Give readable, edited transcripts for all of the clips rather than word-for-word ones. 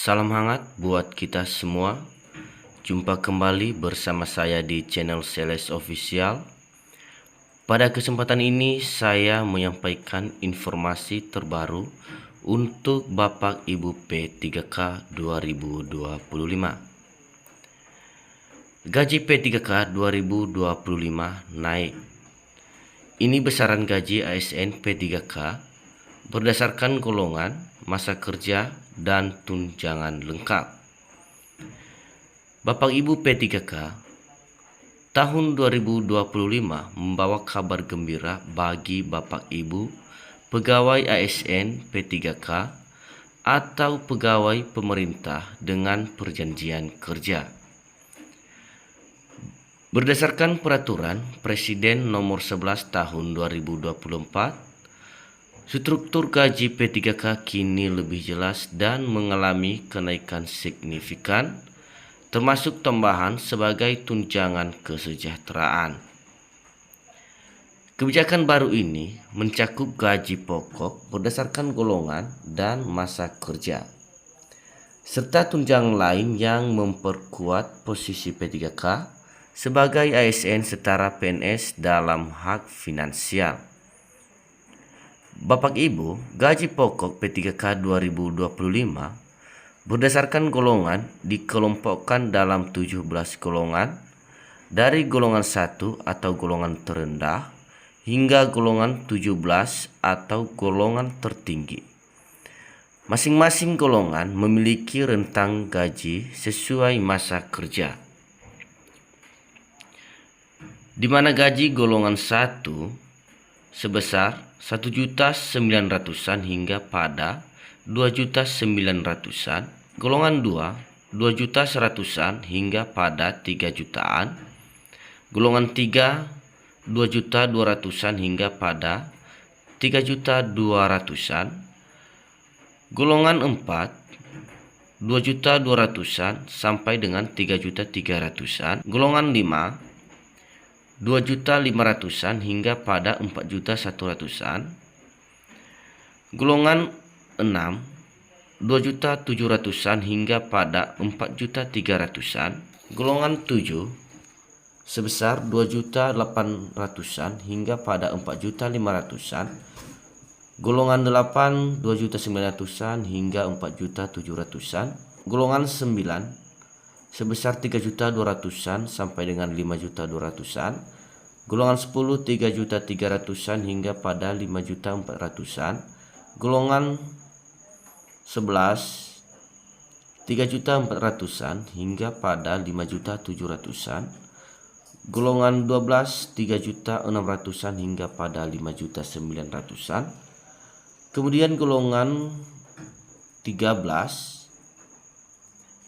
Salam hangat buat kita semua. Jumpa kembali bersama saya di channel Seles Official. Pada kesempatan ini saya menyampaikan informasi terbaru untuk Bapak Ibu P3K 2025. Gaji P3K 2025 naik. Ini besaran gaji ASN P3K berdasarkan golongan, masa kerja, dan tunjangan lengkap. Bapak Ibu P3K, tahun 2025 membawa kabar gembira bagi Bapak Ibu pegawai ASN P3K atau pegawai pemerintah dengan perjanjian kerja. Berdasarkan peraturan Presiden nomor 11 tahun 2024, struktur gaji P3K kini lebih jelas dan mengalami kenaikan signifikan, termasuk tambahan sebagai tunjangan kesejahteraan. Kebijakan baru ini mencakup gaji pokok berdasarkan golongan dan masa kerja, serta tunjangan lain yang memperkuat posisi P3K sebagai ASN setara PNS dalam hak finansial. Bapak Ibu, gaji pokok P3K 2025 berdasarkan golongan dikelompokkan dalam 17 golongan, dari golongan 1 atau golongan terendah hingga golongan 17 atau golongan tertinggi. Masing-masing golongan memiliki rentang gaji sesuai masa kerja, di mana gaji golongan 1 sebesar 1.900.000 hingga pada 2.900.000, golongan 2 2.100.000 hingga pada 3 jutaan, golongan 3 2.200.000 hingga pada 3.200.000, golongan 4 2.200.000 sampai dengan 3.300.000, golongan 5 2.500.000 hingga pada 4.100.000, golongan 6 2.700.000 hingga pada 4.300.000, golongan 7 sebesar 2.800.000 hingga pada 4.500.000, golongan 8 2.900.000 hingga 4.700.000, golongan 9 sebesar 3.200.000 sampai dengan 5.200.000, golongan 10 3.300.000 hingga pada 5.400.000, golongan 11 3.400.000 hingga pada 5.700.000, golongan 12 3.600.000 hingga pada 5.900.000, kemudian golongan 13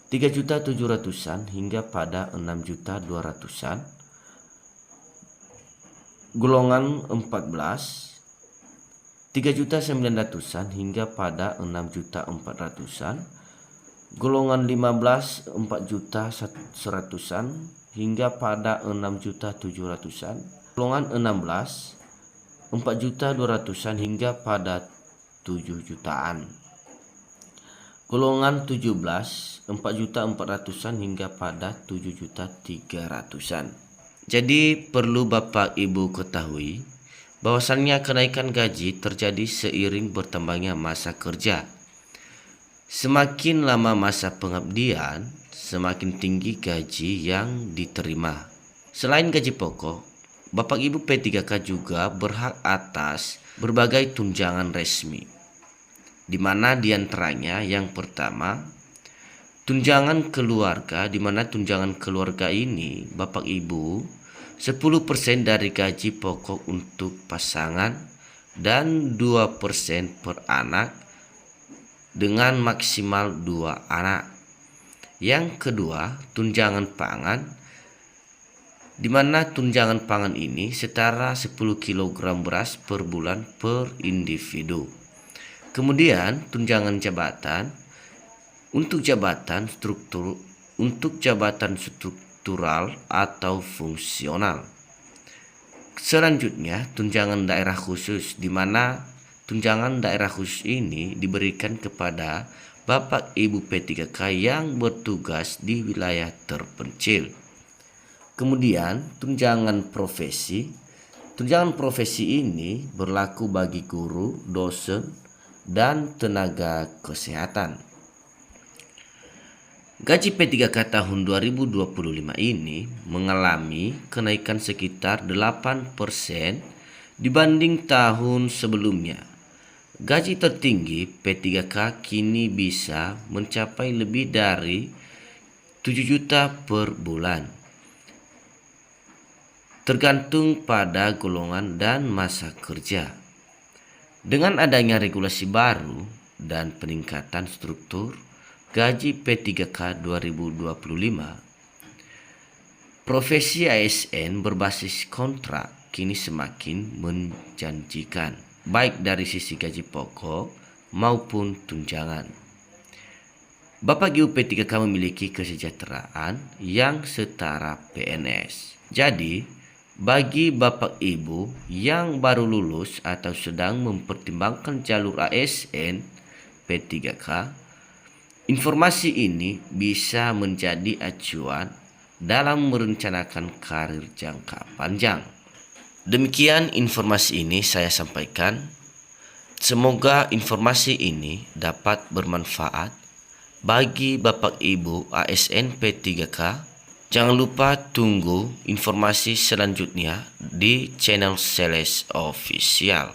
3.700.000 hingga pada 6.200.000, golongan 14 3.900.000 hingga pada 6.400.000, golongan 15 4.100.000 hingga pada 6.700.000, golongan 16 4.200.000 hingga pada 7 jutaan, golongan 17 4.400.000 hingga pada 7.300.000. Jadi perlu Bapak Ibu ketahui bahwasannya kenaikan gaji terjadi seiring bertambahnya masa kerja. Semakin lama masa pengabdian, semakin tinggi gaji yang diterima. Selain gaji pokok, Bapak Ibu P3K juga berhak atas berbagai tunjangan resmi, di mana diantaranya yang pertama tunjangan keluarga, di mana tunjangan keluarga ini Bapak Ibu 10% dari gaji pokok untuk pasangan dan 2% per anak dengan maksimal 2 anak. Yang kedua, tunjangan pangan, di mana tunjangan pangan ini setara 10 kg beras per bulan per individu. Kemudian tunjangan jabatan untuk jabatan struktural atau fungsional. Selanjutnya tunjangan daerah khusus, di mana tunjangan daerah khusus ini diberikan kepada Bapak Ibu P3K yang bertugas di wilayah terpencil. Kemudian tunjangan profesi. Tunjangan profesi ini berlaku bagi guru, dosen, dan tenaga kesehatan. Gaji P3K tahun 2025 ini mengalami kenaikan sekitar 8% dibanding tahun sebelumnya. Gaji tertinggi P3K kini bisa mencapai lebih dari 7 juta per bulan, tergantung pada golongan dan masa kerja. Dengan adanya regulasi baru dan peningkatan struktur gaji P3K 2025, profesi ASN berbasis kontrak kini semakin menjanjikan, baik dari sisi gaji pokok maupun tunjangan. Bapak Ibu P3K memiliki kesejahteraan yang setara PNS. Jadi, bagi Bapak Ibu yang baru lulus atau sedang mempertimbangkan jalur ASN P3K, informasi ini bisa menjadi acuan dalam merencanakan karir jangka panjang. Demikian informasi ini saya sampaikan. Semoga informasi ini dapat bermanfaat bagi Bapak Ibu ASN P3K. Jangan lupa tunggu informasi selanjutnya di channel Seles Official.